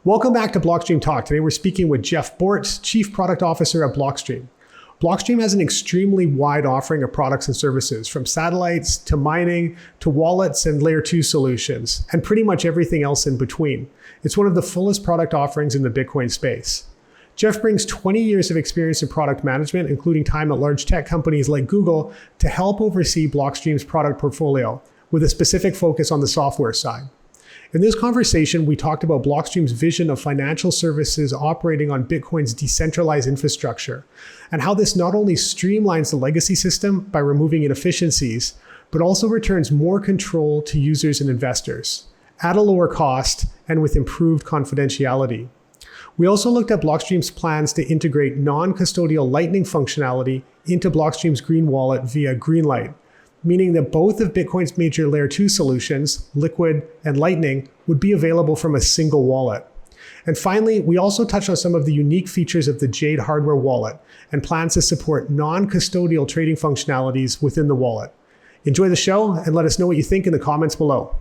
Welcome back to Blockstream Talk. Today we're speaking with Jeff Boortz, Chief Product Officer at Blockstream. Blockstream has an extremely wide offering of products and services, from satellites to mining to wallets and Layer-2 solutions, and pretty much everything else in between. It's one of the fullest product offerings in the Bitcoin space. Jeff brings 20 years of experience in product management, including time at large tech companies like Google, to help oversee Blockstream's product portfolio, with a specific focus on the software side. In this conversation, we talked about Blockstream's vision of financial services operating on Bitcoin's decentralized infrastructure, and how this not only streamlines the legacy system by removing inefficiencies, but also returns more control to users and investors, at a lower cost and with improved confidentiality. We also looked at Blockstream's plans to integrate non-custodial Lightning functionality into Blockstream's Green Wallet via Greenlight, meaning that both of Bitcoin's major Layer-2 solutions, Liquid and Lightning, would be available from a single wallet. And finally, we also touched on some of the unique features of the Jade hardware wallet and plans to support non-custodial trading functionalities within the wallet. Enjoy the show and let us know what you think in the comments below.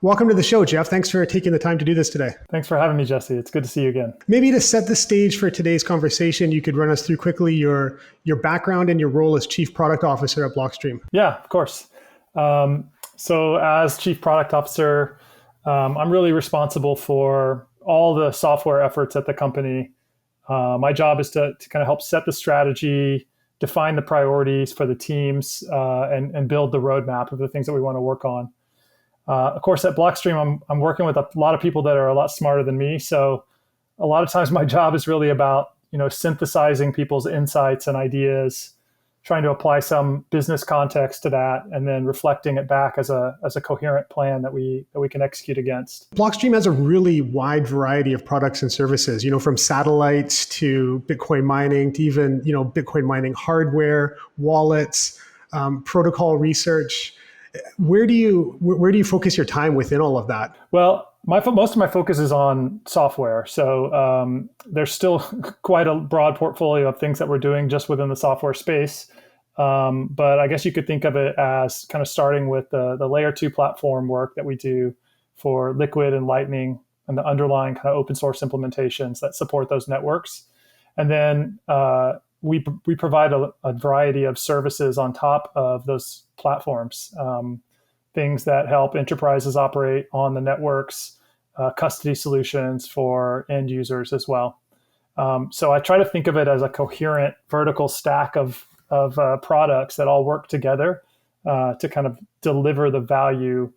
Welcome to the show, Jeff. Thanks for taking the time to do this today. Thanks for having me, Jesse. It's good to see you again. Maybe to set the stage for today's conversation, you could run us through quickly your background and your role as Chief Product Officer at Blockstream. Yeah, of course. So as Chief Product Officer, I'm really responsible for all the software efforts at the company. My job is to kind of help set the strategy, define the priorities for the teams, and build the roadmap of the things that we want to work on. Of course, at Blockstream, I'm working with a lot of people that are a lot smarter than me. So a lot of times my job is really about, synthesizing people's insights and ideas, trying to apply some business context to that, and then reflecting it back as a coherent plan that we can execute against. Blockstream has a really wide variety of products and services, from satellites to Bitcoin mining to even, Bitcoin mining hardware, wallets, protocol research. Where do you focus your time within all of that? Well, most of my focus is on software. So there's still quite a broad portfolio of things that we're doing just within the software space. But I guess you could think of it as kind of starting with the Layer-2 platform work that we do for Liquid and Lightning and the underlying kind of open source implementations that support those networks. And then we provide a variety of services on top of those platforms, things that help enterprises operate on the networks, custody solutions for end users as well. So I try to think of it as a coherent vertical stack of products that all work together to kind of deliver the value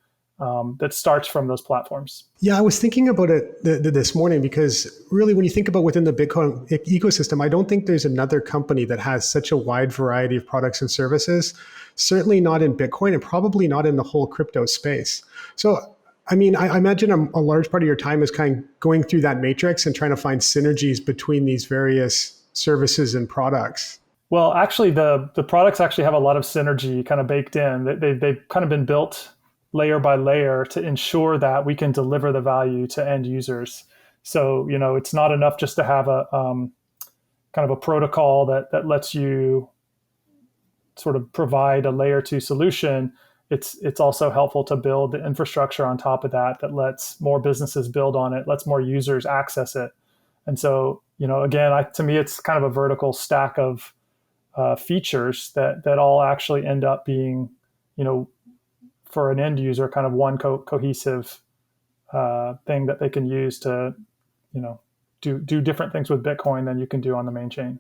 that starts from those platforms. Yeah, I was thinking about it this morning because really when you think about within the Bitcoin ecosystem, I don't think there's another company that has such a wide variety of products and services, certainly not in Bitcoin and probably not in the whole crypto space. So, I imagine a large part of your time is kind of going through that matrix and trying to find synergies between these various services and products. Well, actually, the products actually have a lot of synergy kind of baked in. They've kind of been built layer by layer to ensure that we can deliver the value to end users. So, it's not enough just to have a kind of a protocol that lets you sort of provide a Layer-2 solution. It's also helpful to build the infrastructure on top of that lets more businesses build on it, lets more users access it. And so, again, to me, it's kind of a vertical stack of features that all actually end up being, for an end user, kind of one cohesive thing that they can use to, do different things with Bitcoin than you can do on the main chain.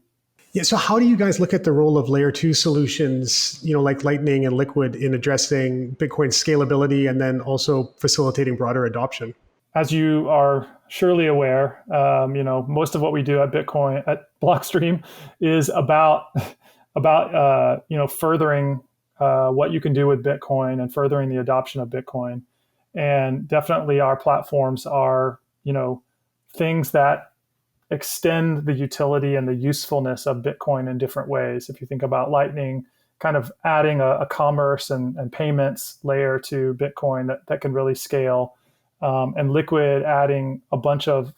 Yeah. So how do you guys look at the role of Layer-2 solutions, like Lightning and Liquid, in addressing Bitcoin scalability and then also facilitating broader adoption? As you are surely aware, most of what we do at Blockstream is about furthering what you can do with Bitcoin and furthering the adoption of Bitcoin. And definitely our platforms are, things that extend the utility and the usefulness of Bitcoin in different ways. If you think about Lightning, kind of adding a commerce and payments layer to Bitcoin that can really scale. and Liquid adding a bunch of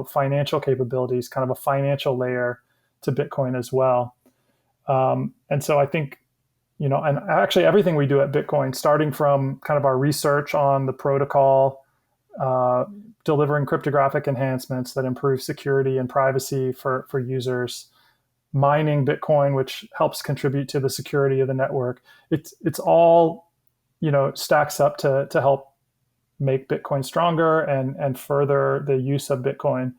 financial capabilities, kind of a financial layer to Bitcoin as well. And so I think, and actually everything we do at Bitcoin, starting from kind of our research on the protocol, delivering cryptographic enhancements that improve security and privacy for users, mining Bitcoin, which helps contribute to the security of the network. It's all, stacks up to help make Bitcoin stronger and further the use of Bitcoin.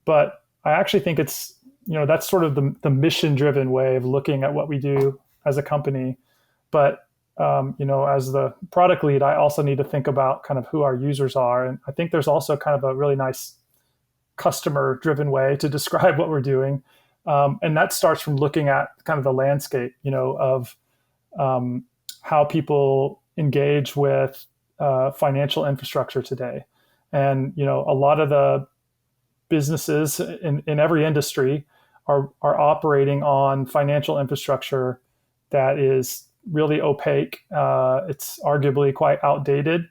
But I actually think it's, that's sort of the mission-driven way of looking at what we do as a company. But, as the product lead, I also need to think about kind of who our users are. And I think there's also kind of a really nice customer-driven way to describe what we're doing. And that starts from looking at kind of the landscape, of how people engage with financial infrastructure today. And, a lot of the businesses in every industry are operating on financial infrastructure that is really opaque. It's arguably quite outdated.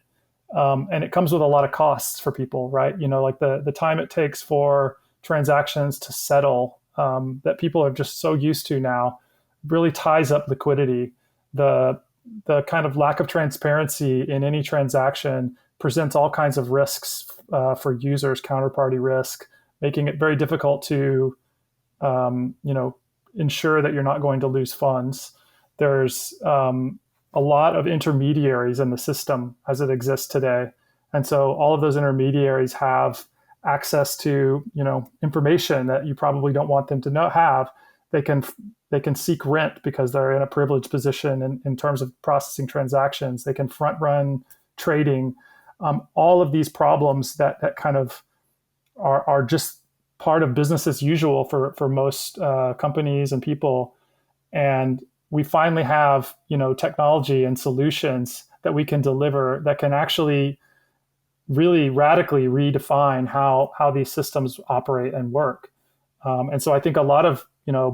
And it comes with a lot of costs for people, right? Like the time it takes for transactions to settle, that people are just so used to now, really ties up liquidity. The kind of lack of transparency in any transaction presents all kinds of risks for users, counterparty risk, making it very difficult to, ensure that you're not going to lose funds. There's a lot of intermediaries in the system as it exists today. And so all of those intermediaries have access to, information that you probably don't want them to have. They can seek rent because they're in a privileged position in terms of processing transactions. They can front run trading. All of these problems that kind of are just part of business as usual for most companies and people. And we finally have, technology and solutions that we can deliver that can actually really radically redefine how these systems operate and work. And so I think a lot of,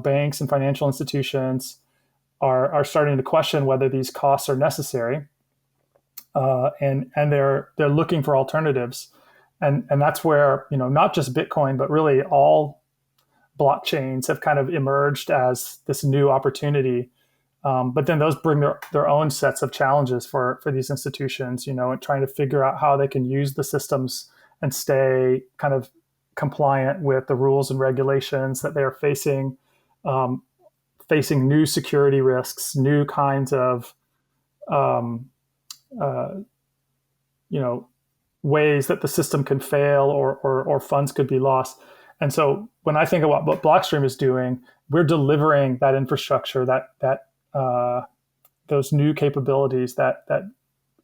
banks and financial institutions are starting to question whether these costs are necessary. And they're looking for alternatives. And that's where, not just Bitcoin, but really all blockchains have kind of emerged as this new opportunity. But then those bring their own sets of challenges for these institutions, and trying to figure out how they can use the systems and stay kind of compliant with the rules and regulations that they're facing new security risks, new kinds of, ways that the system can fail or funds could be lost. And so when I think about what Blockstream is doing, we're delivering that infrastructure, those new capabilities that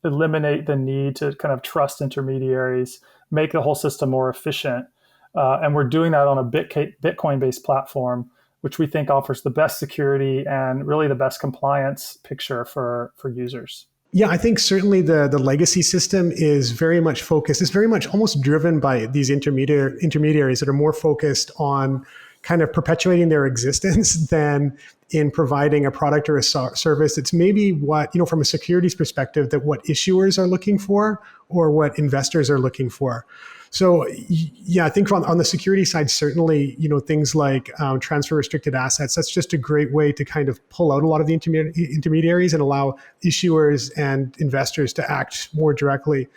eliminate the need to kind of trust intermediaries, make the whole system more efficient. And we're doing that on a Bitcoin-based platform, which we think offers the best security and really the best compliance picture for users. Yeah, I think certainly the legacy system is very much focused. It's very much almost driven by these intermediaries that are more focused on kind of perpetuating their existence than in providing a product or a service. It's maybe what, from a securities perspective, that what issuers are looking for or what investors are looking for. So yeah, I think on the security side, certainly, things like transfer restricted assets, that's just a great way to kind of pull out a lot of the intermediaries and allow issuers and investors to act more directly.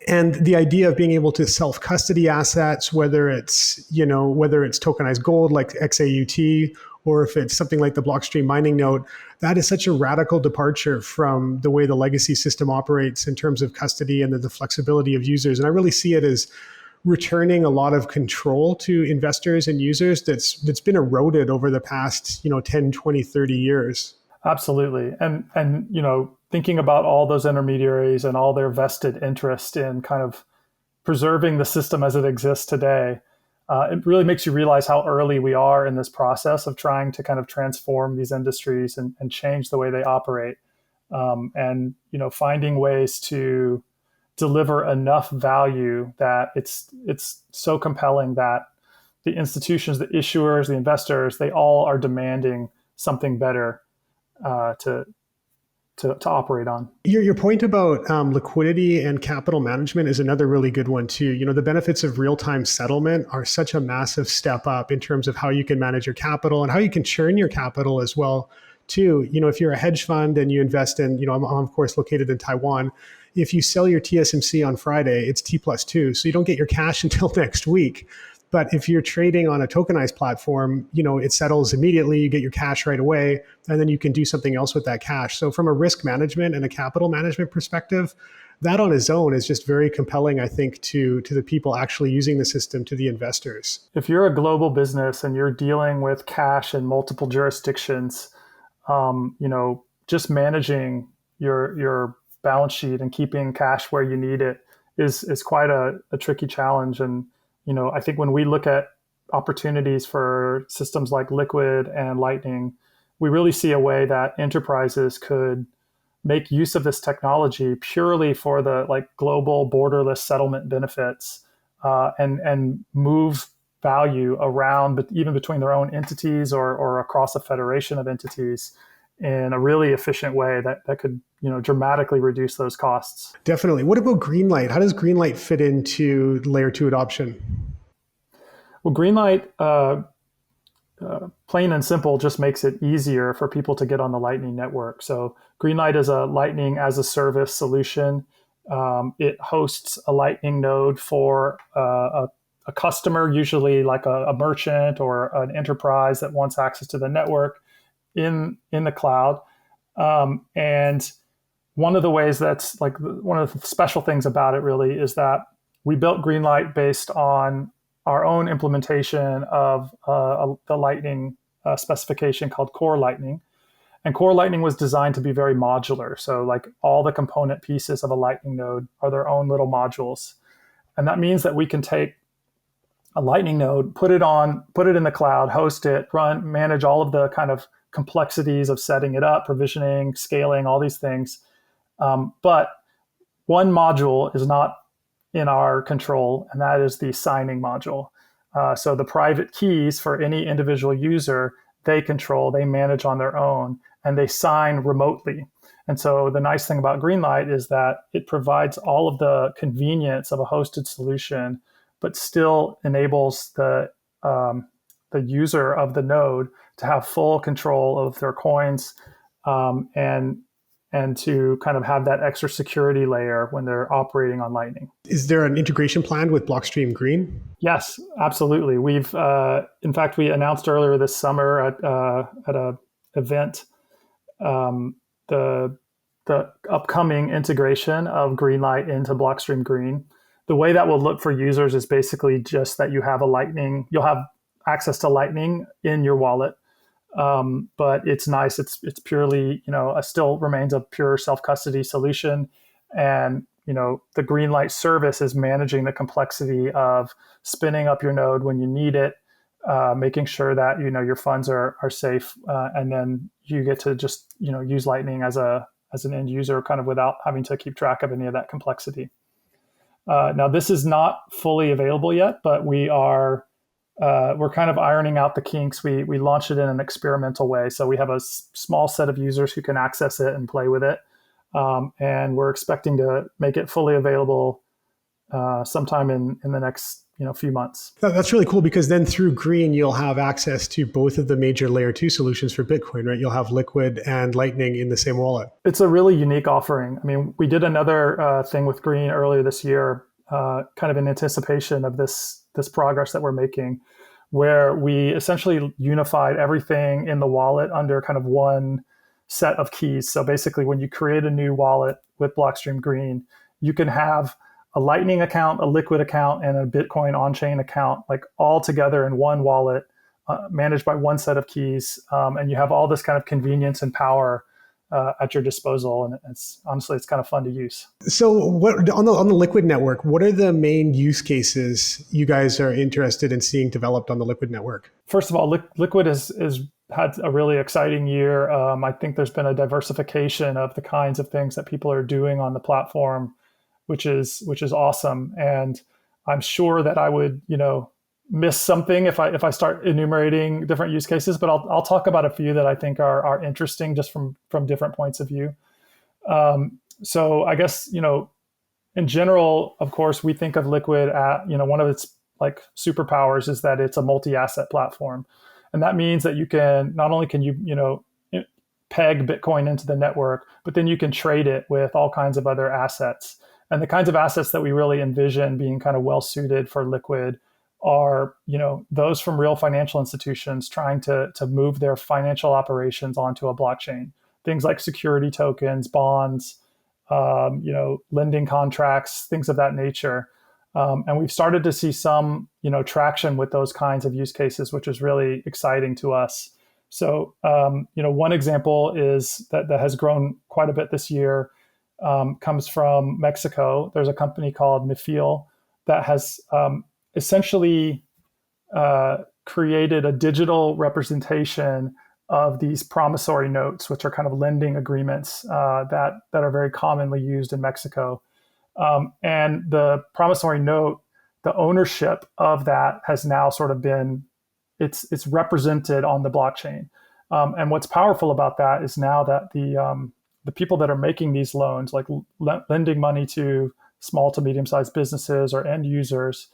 And the idea of being able to self-custody assets, whether it's tokenized gold like XAUT, or if it's something like the Blockstream mining node, that is such a radical departure from the way the legacy system operates in terms of custody and the flexibility of users. And I really see it as returning a lot of control to investors and users that's been eroded over the past 10, 20, 30 years. Absolutely. And thinking about all those intermediaries and all their vested interest in kind of preserving the system as it exists today, it really makes you realize how early we are in this process of trying to kind of transform these industries and change the way they operate. And finding ways to deliver enough value that it's so compelling that the institutions, the issuers, the investors, they all are demanding something better to operate on. Your point about liquidity and capital management is another really good one too. The benefits of real-time settlement are such a massive step up in terms of how you can manage your capital and how you can churn your capital as well too. If you're a hedge fund and you invest in, I'm of course located in Taiwan. If you sell your TSMC on Friday, it's T+2, so you don't get your cash until next week. But if you're trading on a tokenized platform, it settles immediately, you get your cash right away, and then you can do something else with that cash. So from a risk management and a capital management perspective, that on its own is just very compelling, I think, to the people actually using the system, to the investors. If you're a global business and you're dealing with cash in multiple jurisdictions, just managing your balance sheet and keeping cash where you need it is quite a tricky challenge. And I think when we look at opportunities for systems like Liquid and Lightning, we really see a way that enterprises could make use of this technology purely for the global borderless settlement benefits, and move value around, but even between their own entities or across a federation of entities in a really efficient way that could dramatically reduce those costs. Definitely. What about Greenlight? How does Greenlight fit into layer 2 adoption? Well, Greenlight, plain and simple, just makes it easier for people to get on the Lightning Network. So Greenlight is a Lightning as a service solution. It hosts a Lightning node for a customer, usually like a merchant or an enterprise that wants access to the network in the cloud. And one of the ways that's one of the special things about it really is that we built Greenlight based on our own implementation of the Lightning specification called Core Lightning. And Core Lightning was designed to be very modular. So all the component pieces of a Lightning node are their own little modules. And that means that we can take a Lightning node, put it in the cloud, host it, manage all of the kind of complexities of setting it up, provisioning, scaling, all these things. But one module is not in our control, and that is the signing module. So the private keys for any individual user, they control, they manage on their own, and they sign remotely. And so the nice thing about Greenlight is that it provides all of the convenience of a hosted solution, but still enables the user of the node to have full control of their coins, and to kind of have that extra security layer when they're operating on Lightning. Is there an integration plan with Blockstream Green? Yes, absolutely. We've, in fact, we announced earlier this summer at a event the upcoming integration of Greenlight into Blockstream Green. The way that will look for users is basically just that you'll have access to Lightning in your wallet. But it's nice. It's purely, still remains a pure self-custody solution. And, the Greenlight service is managing the complexity of spinning up your node when you need it, making sure that, your funds are safe. And then you get to just, use Lightning as an end user kind of without having to keep track of any of that complexity. Now, this is not fully available yet, but we're kind of ironing out the kinks. We launched it in an experimental way. So we have a small set of users who can access it and play with it. And we're expecting to make it fully available sometime in the next few months. That's really cool, because then through Green, you'll have access to both of the major layer 2 solutions for Bitcoin, right? You'll have Liquid and Lightning in the same wallet. It's a really unique offering. I mean, we did another thing with Green earlier this year, kind of in anticipation of this progress that we're making, where we essentially unified everything in the wallet under kind of one set of keys. So basically, when you create a new wallet with Blockstream Green, you can have a Lightning account, a Liquid account, and a Bitcoin on-chain account, all together in one wallet, managed by one set of keys. And you have all this kind of convenience and power at your disposal, and it's kind of fun to use. So, what on the Liquid network, what are the main use cases you guys are interested in seeing developed on the Liquid network? First of all, Liquid has had a really exciting year. I think there's been a diversification of the kinds of things that people are doing on the platform, which is awesome. And I'm sure that I would miss something if I start enumerating different use cases, but I'll talk about a few that I think are interesting just from different points of view. So I guess, in general, of course, we think of Liquid at, one of its like superpowers is that it's a multi-asset platform. And that means that you can, not only can you, peg Bitcoin into the network, but then you can trade it with all kinds of other assets. And the kinds of assets that we really envision being kind of well suited for Liquid are, those from real financial institutions trying to move their financial operations onto a blockchain. Things like security tokens, bonds, lending contracts, things of that nature. And we've started to see some, traction with those kinds of use cases, which is really exciting to us. So, one example is that has grown quite a bit this year, comes from Mexico. There's a company called Mifil that has essentially created a digital representation of these promissory notes, which are kind of lending agreements that are very commonly used in Mexico. And the promissory note, the ownership of that has now sort of been, it's represented on the blockchain. And what's powerful about that is now that the people that are making these loans, like lending money to small to medium-sized businesses or end users,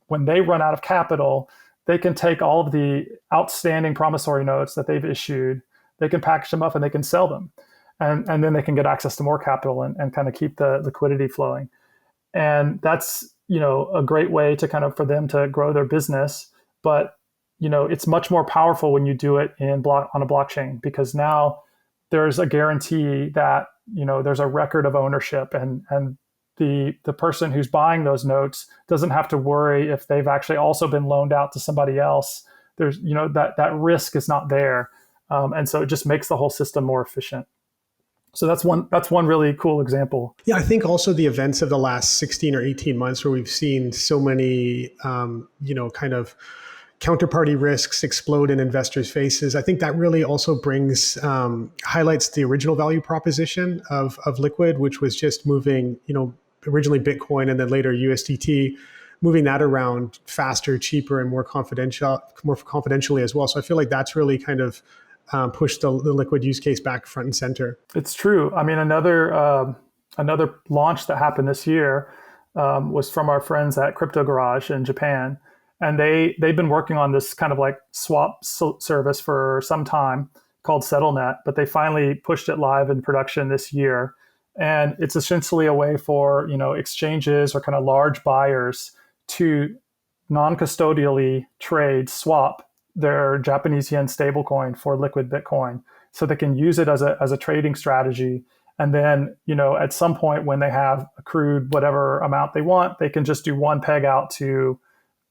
when they run out of capital, they can take all of the outstanding promissory notes that they've issued, they can package them up and they can sell them. And then they can get access to more capital and kind of keep the liquidity flowing. And that's, a great way to kind of for them to grow their business. But, it's much more powerful when you do it on a blockchain, because now there's a guarantee that, there's a record of ownership, and the person who's buying those notes doesn't have to worry if they've actually also been loaned out to somebody else. There's, that risk is not there. And so it just makes the whole system more efficient. So that's one really cool example. Yeah, I think also the events of the last 16 or 18 months where we've seen so many, kind of counterparty risks explode in investors' faces. I think that really also highlights the original value proposition of Liquid, which was just moving, originally Bitcoin and then later USDT, moving that around faster, cheaper, and more confidentially as well. So I feel like that's really kind of push the Liquid use case back front and center. It's true. I mean, another launch that happened this year was from our friends at Crypto Garage in Japan, and they've been working on this kind of like swap service for some time called SettleNet, but they finally pushed it live in production this year. And it's essentially a way for exchanges or kind of large buyers to non-custodially swap their Japanese yen stablecoin for Liquid Bitcoin, so they can use it as a trading strategy. And then, at some point when they have accrued whatever amount they want, they can just do one peg out to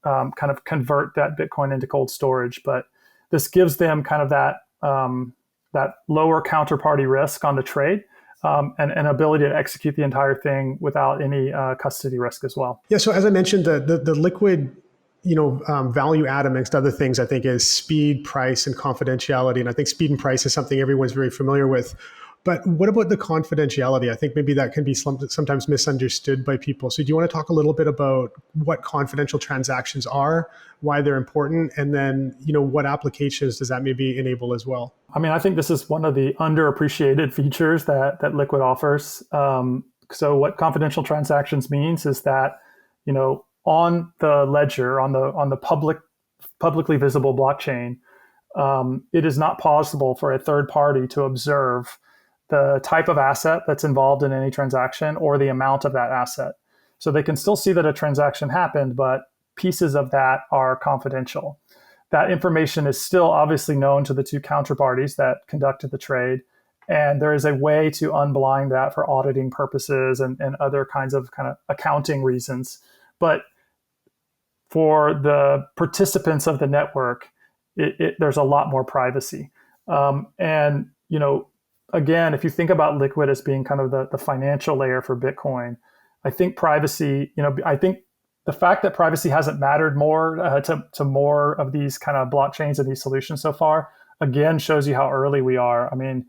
kind of convert that Bitcoin into cold storage. But this gives them kind of that lower counterparty risk on the trade, and an ability to execute the entire thing without any custody risk as well. Yeah. So as I mentioned, the Liquid value add amongst other things, I think, is speed, price, and confidentiality. And I think speed and price is something everyone's very familiar with. But what about the confidentiality? I think maybe that can be sometimes misunderstood by people. So do you want to talk a little bit about what confidential transactions are, why they're important, and then, what applications does that maybe enable as well? I mean, I think this is one of the underappreciated features that Liquid offers. So what confidential transactions means is that, on the ledger, on the publicly visible blockchain, it is not possible for a third party to observe the type of asset that's involved in any transaction or the amount of that asset. So they can still see that a transaction happened, but pieces of that are confidential. That information is still obviously known to the two counterparties that conducted the trade. And there is a way to unblind that for auditing purposes and other kinds of kind of accounting reasons. But for the participants of the network, there's a lot more privacy. And, again, if you think about Liquid as being kind of the financial layer for Bitcoin, I think privacy, I think the fact that privacy hasn't mattered more to more of these kind of blockchains and these solutions so far, again, shows you how early we are. I mean,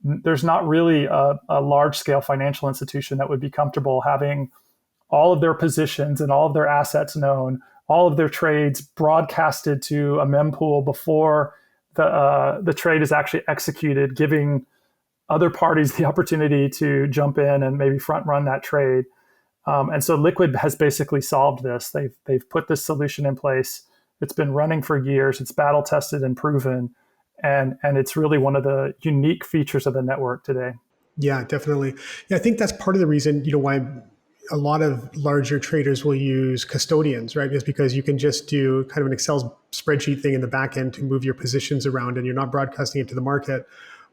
there's not really a large-scale financial institution that would be comfortable having all of their positions and all of their assets known, all of their trades broadcasted to a mempool before the trade is actually executed, giving other parties the opportunity to jump in and maybe front run that trade. And so Liquid has basically solved this. They've put this solution in place. It's been running for years. It's battle tested and proven, and it's really one of the unique features of the network today. Yeah, definitely. Yeah, I think that's part of the reason, why a lot of larger traders will use custodians, right? Is because you can just do kind of an Excel spreadsheet thing in the back end to move your positions around, and you're not broadcasting it to the market.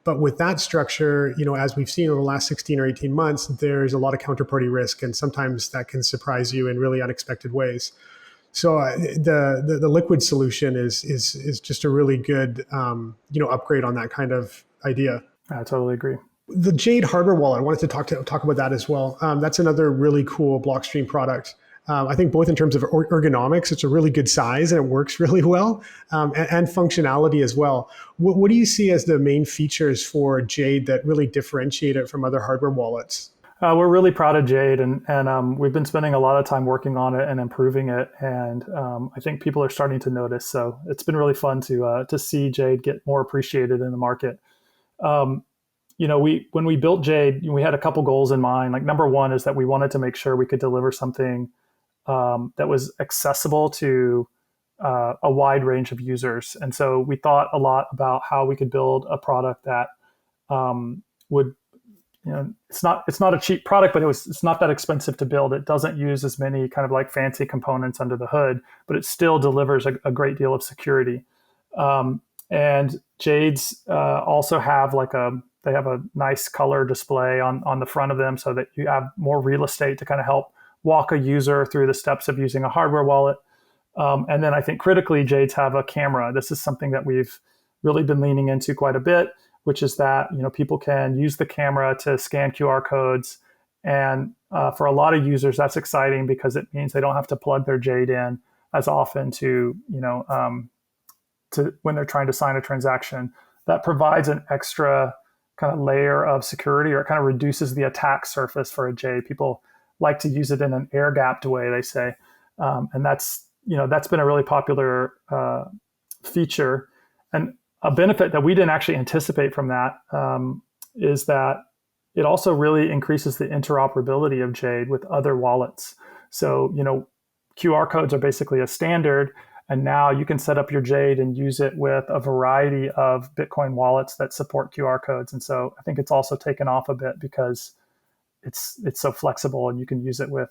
But with that structure, as we've seen over the last 16 or 18 months, there's a lot of counterparty risk, and sometimes that can surprise you in really unexpected ways. So the Liquid solution is just a really good upgrade on that kind of idea. I totally agree. The Jade hardware wallet, I wanted to talk about that as well. That's another really cool Blockstream product. I think both in terms of ergonomics, it's a really good size and it works really well, and functionality as well. What do you see as the main features for Jade that really differentiate it from other hardware wallets? We're really proud of Jade, and we've been spending a lot of time working on it and improving it, and I think people are starting to notice. So it's been really fun to see Jade get more appreciated in the market. When we built Jade, we had a couple goals in mind. Like, number one is that we wanted to make sure we could deliver something that was accessible to a wide range of users. And so we thought a lot about how we could build a product that would, it's not a cheap product, but it's not that expensive to build. It doesn't use as many kind of like fancy components under the hood, but it still delivers a great deal of security. And Jades also have they have a nice color display on the front of them so that you have more real estate to kind of help walk a user through the steps of using a hardware wallet. And then I think critically, Jades have a camera. This is something that we've really been leaning into quite a bit, which is that people can use the camera to scan QR codes. And for a lot of users, that's exciting because it means they don't have to plug their Jade in as often to when they're trying to sign a transaction. That provides an extra kind of layer of security, or it kind of reduces the attack surface for a Jade. People like to use it in an air-gapped way, they say, and that's been a really popular feature. And a benefit that we didn't actually anticipate from that is that it also really increases the interoperability of Jade with other wallets. So QR codes are basically a standard, and now you can set up your Jade and use it with a variety of Bitcoin wallets that support QR codes. And so I think it's also taken off a bit because it's so flexible, and you can use it with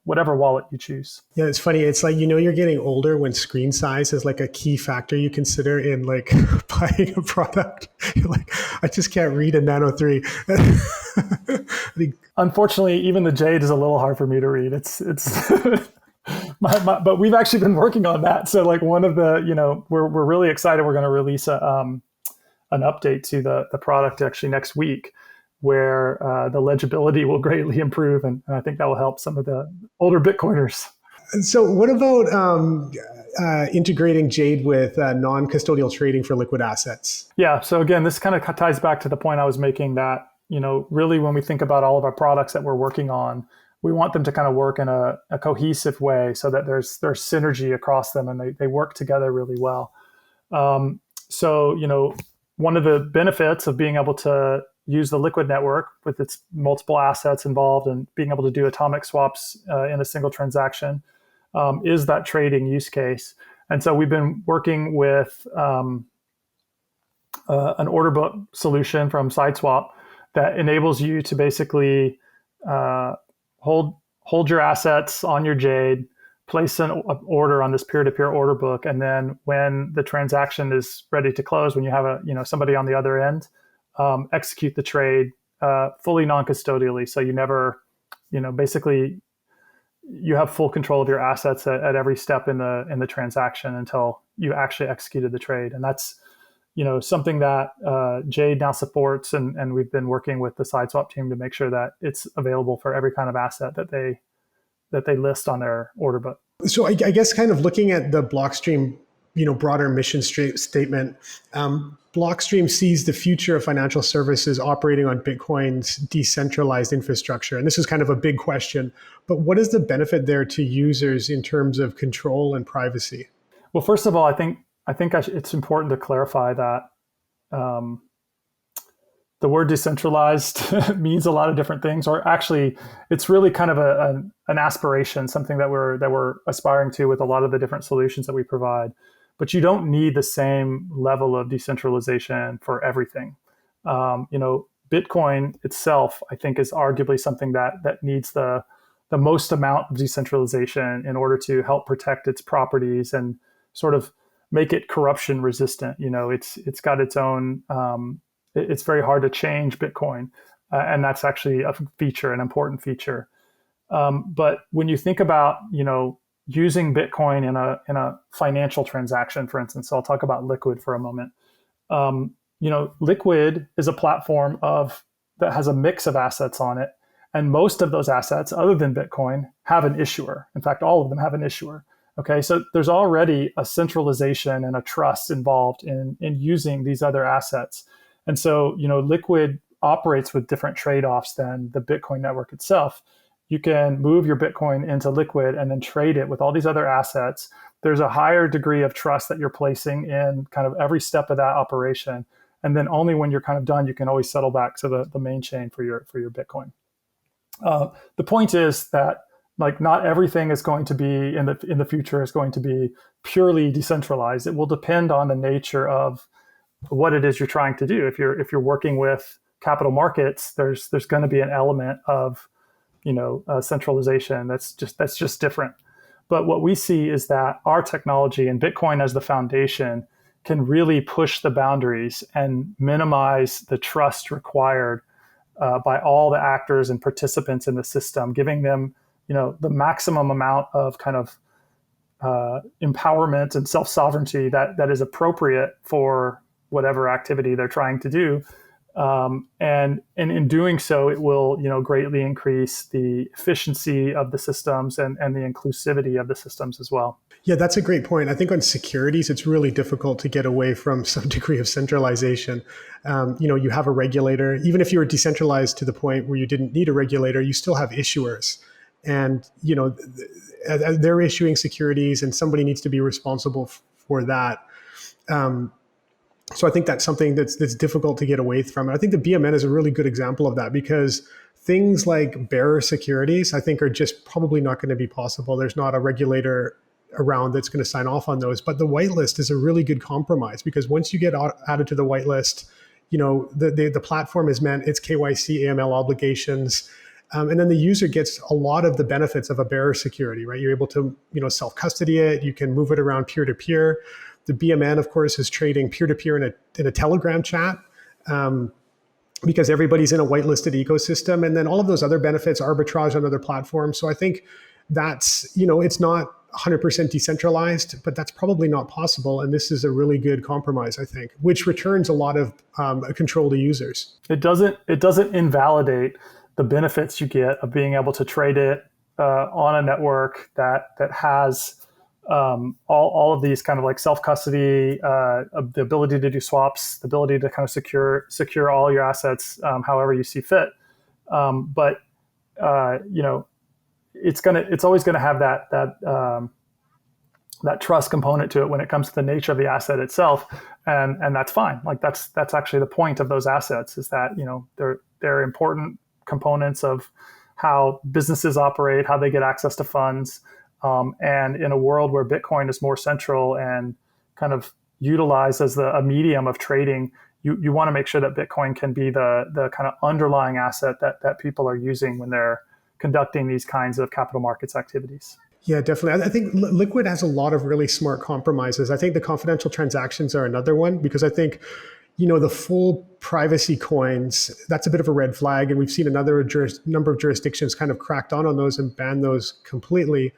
whatever wallet you choose. Yeah, it's funny. It's like you're getting older when screen size is like a key factor you consider in like buying a product. You're like, I just can't read a Nano 3. Unfortunately, even the Jade is a little hard for me to read. It's but we've actually been working on that. So like one of the we're really excited. We're going to release an update to the product actually next week, where the legibility will greatly improve. And I think that will help some of the older Bitcoiners. So what about integrating Jade with non-custodial trading for liquid assets? Yeah. So again, this kind of ties back to the point I was making that, really when we think about all of our products that we're working on, we want them to kind of work in a cohesive way so that there's synergy across them and they work together really well. So, one of the benefits of being able to use the Liquid network with its multiple assets involved and being able to do atomic swaps in a single transaction is that trading use case. And so we've been working with an order book solution from SideSwap that enables you to basically hold your assets on your Jade, place an order on this peer-to-peer order book, and then when the transaction is ready to close, when you have somebody on the other end, execute the trade fully non-custodially. So you never, basically you have full control of your assets at every step in the transaction until you actually executed the trade. And that's, something that Jade now supports, and we've been working with the SideSwap team to make sure that it's available for every kind of asset that they list on their order book. So I guess kind of looking at the Blockstream, broader mission statement, Blockstream sees the future of financial services operating on Bitcoin's decentralized infrastructure. And this is kind of a big question, but what is the benefit there to users in terms of control and privacy? Well, first of all, I think it's important to clarify that the the word decentralized means a lot of different things, or actually it's really kind of an aspiration, something that we're aspiring to with a lot of the different solutions that we provide. But you don't need the same level of decentralization for everything. Bitcoin itself, I think, is arguably something that needs the most amount of decentralization in order to help protect its properties and sort of make it corruption resistant. It's got its own. It's very hard to change Bitcoin, and that's actually a feature, an important feature. But when you think about using Bitcoin in a financial transaction, for instance, so I'll talk about Liquid for a moment. Liquid is a platform that has a mix of assets on it. And most of those assets, other than Bitcoin, have an issuer. In fact, all of them have an issuer. Okay, so there's already a centralization and a trust involved in using these other assets. And so, Liquid operates with different trade-offs than the Bitcoin network itself. You can move your Bitcoin into Liquid and then trade it with all these other assets. There's a higher degree of trust that you're placing in kind of every step of that operation. And then only when you're kind of done, you can always settle back to the main chain for your Bitcoin. The point is that not everything is going to be in the future is going to be purely decentralized. It will depend on the nature of what it is you're trying to do. If you're working with capital markets, there's going to be an element of centralization that's just different. But what we see is that our technology and Bitcoin as the foundation can really push the boundaries and minimize the trust required by all the actors and participants in the system, giving them the maximum amount of kind of empowerment and self-sovereignty that is appropriate for whatever activity they're trying to do. And in doing so, it will greatly increase the efficiency of the systems and the inclusivity of the systems as well. Yeah, that's a great point. I think on securities, it's really difficult to get away from some degree of centralization. You have a regulator. Even if you were decentralized to the point where you didn't need a regulator, you still have issuers. And they're issuing securities, and somebody needs to be responsible for that. So I think that's something that's difficult to get away from. And I think the BMN is a really good example of that, because things like bearer securities, I think, are just probably not going to be possible. There's not a regulator around that's going to sign off on those. But the whitelist is a really good compromise, because once you get added to the whitelist, the platform has met its KYC AML obligations. And then the user gets a lot of the benefits of a bearer security, right? You're able to, self-custody it. You can move it around peer-to-peer. The BMN, of course, is trading peer-to-peer in a Telegram chat, because everybody's in a whitelisted ecosystem. And then all of those other benefits, arbitrage on other platforms. So I think that's, it's not 100% decentralized, but that's probably not possible. And this is a really good compromise, I think, which returns a lot of control to users. It doesn't invalidate the benefits you get of being able to trade it on a network that has all of these kind of like self-custody, the ability to do swaps, the ability to kind of secure all your assets however you see fit. But it's always gonna have that trust component to it when it comes to the nature of the asset itself, and that's fine. Like that's actually the point of those assets, is that they're important components of how businesses operate, how they get access to funds. And in a world where Bitcoin is more central and kind of utilized as a medium of trading, you want to make sure that Bitcoin can be the kind of underlying asset that people are using when they're conducting these kinds of capital markets activities. Yeah, definitely. I think Liquid has a lot of really smart compromises. I think the confidential transactions are another one, because I think the full privacy coins, that's a bit of a red flag. And we've seen number of jurisdictions kind of cracked on those and ban those completely.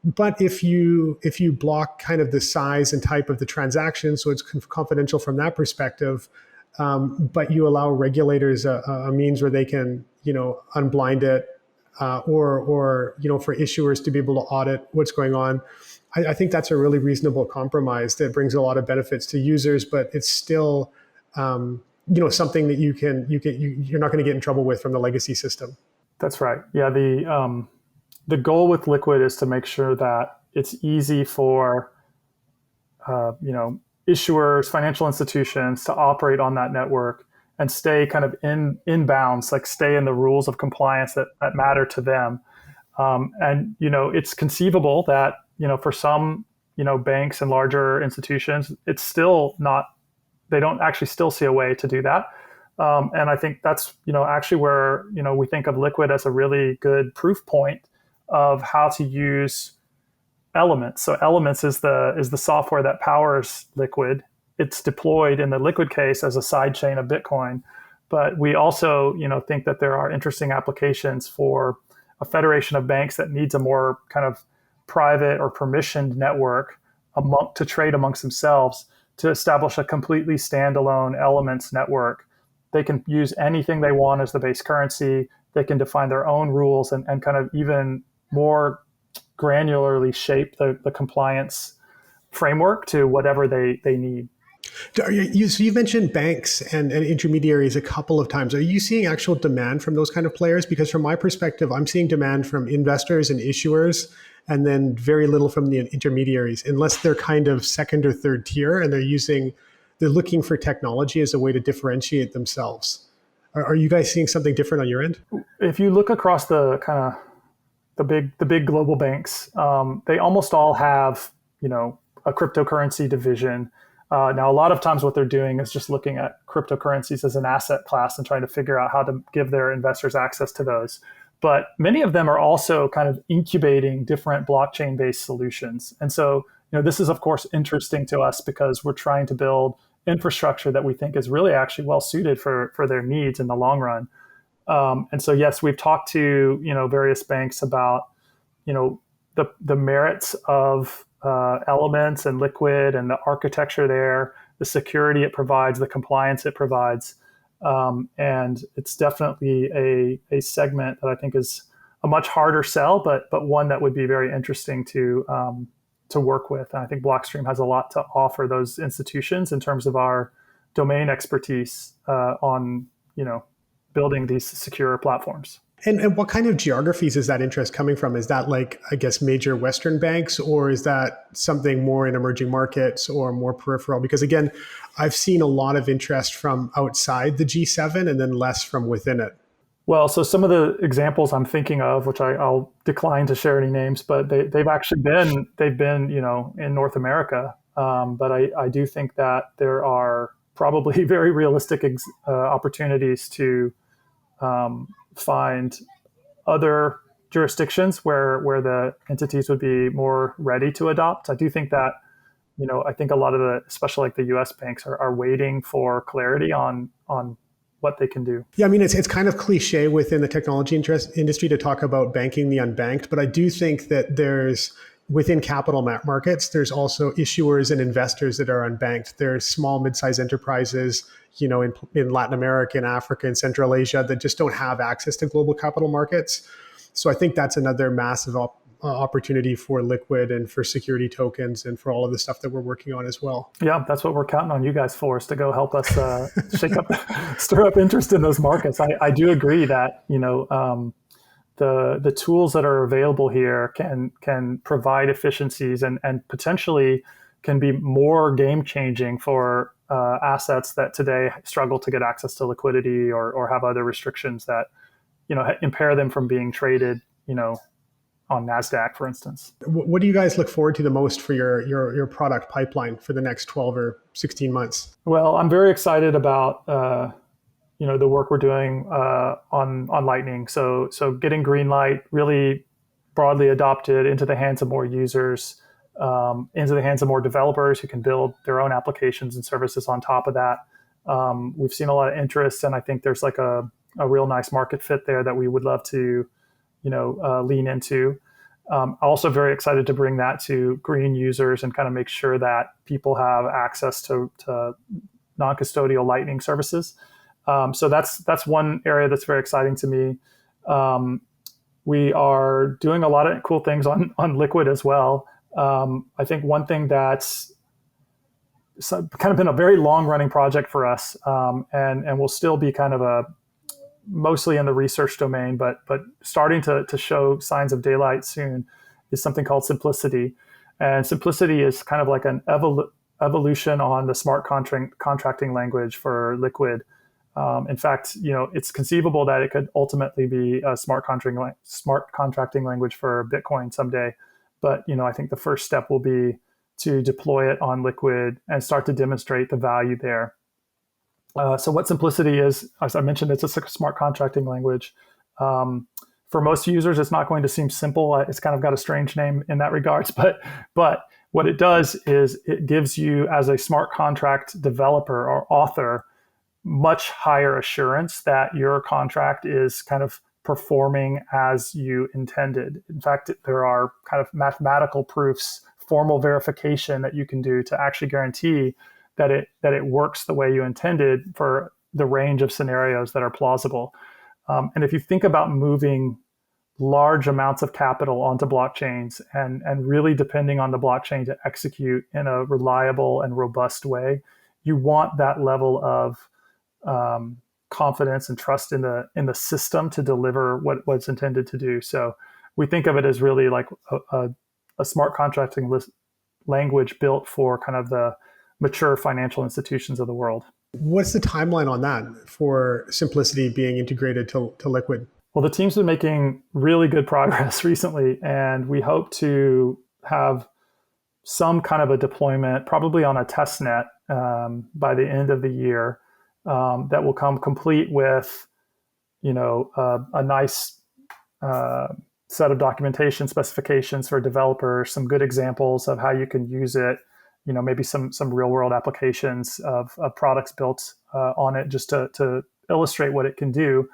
But if you block kind of the size and type of the transaction, so it's confidential from that perspective, but you allow regulators a means where they can, unblind it, or for issuers to be able to audit what's going on, I think that's a really reasonable compromise that brings a lot of benefits to users, but it's still something that you're not going to get in trouble with from the legacy system. That's right. Yeah, the goal with Liquid is to make sure that it's easy for issuers, financial institutions to operate on that network and stay kind of in bounds, like stay in the rules of compliance that matter to them. And, it's conceivable that, for some, banks and larger institutions, it's still not, they don't actually still see a way to do that. And I think that's, actually where, we think of Liquid as a really good proof point of how to use Elements. So Elements is the software that powers Liquid. It's deployed in the Liquid case as a side chain of Bitcoin. But we also, think that there are interesting applications for a federation of banks that needs a more kind of private or permissioned network to trade amongst themselves to establish a completely standalone Elements network. They can use anything they want as the base currency. They can define their own rules and kind of even more granularly shape the compliance framework to whatever they need. So you mentioned banks and intermediaries a couple of times. Are you seeing actual demand from those kind of players? Because from my perspective, I'm seeing demand from investors and issuers, and then very little from the intermediaries, unless they're kind of second or third tier and they're looking for technology as a way to differentiate themselves. Are you guys seeing something different on your end? If you look across the kind of the big global banks, they almost all have, a cryptocurrency division. Now, a lot of times what they're doing is just looking at cryptocurrencies as an asset class and trying to figure out how to give their investors access to those. But many of them are also kind of incubating different blockchain-based solutions. And so, this is, of course, interesting to us because we're trying to build infrastructure that we think is really actually well suited for their needs in the long run. And so, yes, we've talked to, various banks about, the merits of Elements and Liquid and the architecture there, the security it provides, the compliance it provides. And it's definitely a segment that I think is a much harder sell, but one that would be very interesting to work with. And I think Blockstream has a lot to offer those institutions in terms of our domain expertise on, building these secure platforms. And what kind of geographies is that interest coming from? Is that major Western banks, or is that something more in emerging markets or more peripheral? Because again, I've seen a lot of interest from outside the G7 and then less from within it. Well, so some of the examples I'm thinking of, which I'll decline to share any names, but they've been in North America. But I do think that there are probably very realistic opportunities to find other jurisdictions where the entities would be more ready to adopt. I do think that, I think a lot of especially like the US banks are waiting for clarity on what they can do. Yeah, I mean, it's kind of cliche within the technology industry to talk about banking the unbanked, but I do think that within capital markets, there's also issuers and investors that are unbanked. There's small, mid-sized enterprises, in Latin America and Africa and Central Asia that just don't have access to global capital markets. So I think that's another massive opportunity for Liquid and for security tokens and for all of the stuff that we're working on as well. Yeah, that's what we're counting on you guys for, is to go help us stir up interest in those markets. I do agree that, the tools that are available here can provide efficiencies and potentially can be more game changing for assets that today struggle to get access to liquidity or have other restrictions that impair them from being traded on NASDAQ, for instance. What do you guys look forward to the most for your product pipeline for the next 12 or 16 months? Well, I'm very excited about the work we're doing on Lightning. So getting Greenlight really broadly adopted into the hands of more users, into the hands of more developers who can build their own applications and services on top of that. We've seen a lot of interest, and I think there's like a real nice market fit there that we would love to lean into. Also very excited to bring that to green users and kind of make sure that people have access to non-custodial Lightning services. So that's one area that's very exciting to me. We are doing a lot of cool things on Liquid as well. I think one thing that's kind of been a very long running project for us, and will still be kind of mostly in the research domain, but starting to show signs of daylight soon, is something called Simplicity. And Simplicity is kind of like an evolution on the smart contracting language for Liquid. In fact, it's conceivable that it could ultimately be a smart contracting language for Bitcoin someday. But I think the first step will be to deploy it on Liquid and start to demonstrate the value there. So what Simplicity is, as I mentioned, it's a smart contracting language. For most users, it's not going to seem simple. It's kind of got a strange name in that regards, but what it does is it gives you, as a smart contract developer or author, much higher assurance that your contract is kind of performing as you intended. In fact, there are kind of mathematical proofs, formal verification that you can do to actually guarantee that it works the way you intended for the range of scenarios that are plausible. And if you think about moving large amounts of capital onto blockchains and really depending on the blockchain to execute in a reliable and robust way, you want that level of confidence and trust in the system to deliver what's intended to do. So we think of it as really like a smart contracting language built for kind of the mature financial institutions of the world. What's the timeline on that for Simplicity being integrated to Liquid? Well, the team's been making really good progress recently, and we hope to have some kind of a deployment, probably on a test net by the end of the year, that will come complete with, a nice set of documentation specifications for developers, some good examples of how you can use it, maybe some real world applications of products built on it, just to illustrate what it can do.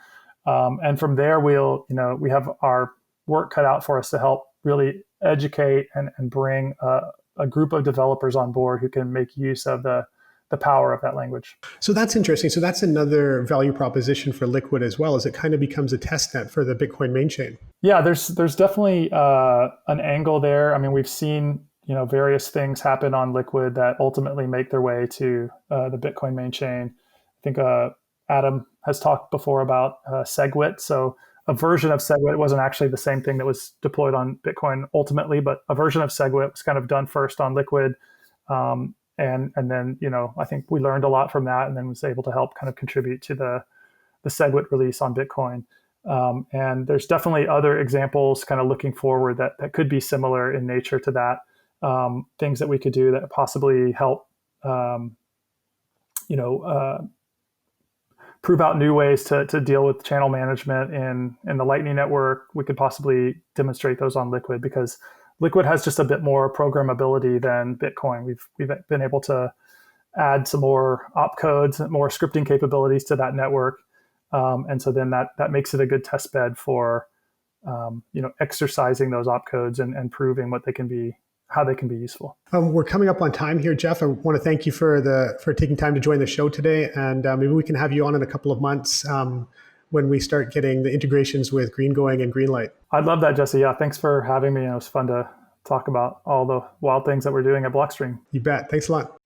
And from there, we have our work cut out for us to help really educate and bring a group of developers on board who can make use of the power of that language. So that's interesting. So that's another value proposition for Liquid as well, as it kind of becomes a test net for the Bitcoin main chain. Yeah, there's definitely an angle there. I mean, we've seen various things happen on Liquid that ultimately make their way to the Bitcoin main chain. I think Adam has talked before about SegWit. So a version of SegWit, it wasn't actually the same thing that was deployed on Bitcoin ultimately, but a version of SegWit was kind of done first on Liquid. And then, I think we learned a lot from that and then was able to help kind of contribute to the SegWit release on Bitcoin. And there's definitely other examples kind of looking forward that could be similar in nature to that. Things that we could do that possibly help, prove out new ways to deal with channel management in the Lightning Network. We could possibly demonstrate those on Liquid because Liquid has just a bit more programmability than Bitcoin. We've been able to add some more opcodes, more scripting capabilities to that network. And so then that makes it a good test bed for, exercising those opcodes and proving how they can be useful. We're coming up on time here, Jeff. I want to thank you for taking time to join the show today. And maybe we can have you on in a couple of months when we start getting the integrations with Green going and Greenlight. I'd love that, Jesse. Yeah, thanks for having me. It was fun to talk about all the wild things that we're doing at Blockstream. You bet. Thanks a lot.